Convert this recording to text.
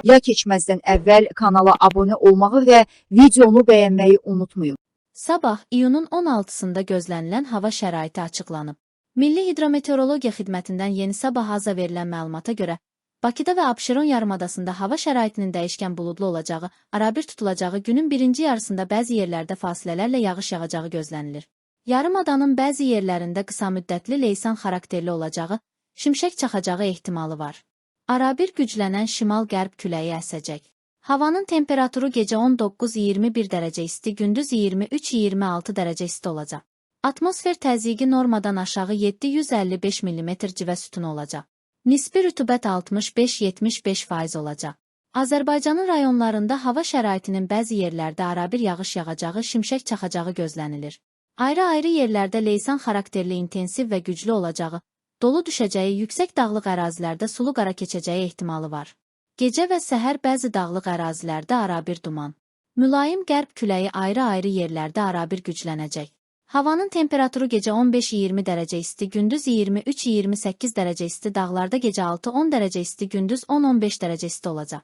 Ya keçməzdən əvvəl kanala abunə olmağı və videonu bəyənməyi unutmayın. Sabah iyunun 16-sında gözlənilən hava şəraiti açıqlanıb. Milli Hidrometeorologiya Xidmətindən yeni sabah haza verilən məlumata görə, Bakıda və Abşeron yarımadasında hava şəraitinin dəyişkən buludlu olacağı, arabir tutulacağı, günün birinci yarısında bəzi yerlərdə fasilələrlə yağış yağacağı gözlənilir. Yarımadanın bəzi yerlərində qısa müddətli leysan xarakterli olacağı, şimşək çaxacağı ehtimalı var. Arabir güclənən şimal-qərb küləyi əsəcək. Havanın temperaturu gecə 19-21 dərəcə isti, gündüz 23-26 dərəcə isti olacaq. Atmosfer təzyiqi normadan aşağı 755 mm civə sütunu olacaq. Nisbi rütubət 65-75% olacaq. Azərbaycanın rayonlarında hava şəraitinin bəzi yerlərdə arabir yağış yağacağı, şimşək çaxacağı gözlənilir. Ayrı-ayrı yerlərdə leysan xarakterli intensiv və güclü olacağı, dolu düşəcəyi, yüksək dağlıq ərazilərdə sulu qara keçəcəyi ehtimalı var. Gecə və səhər bəzi dağlıq ərazilərdə arabir duman. Mülayim qərb küləyi ayrı-ayrı yerlərdə arabir güclənəcək. Havanın temperaturu gecə 15-20 dərəcə isti, gündüz 23-28 dərəcə isti, dağlarda gecə 6-10 dərəcə isti, gündüz 10-15 dərəcə isti olacaq.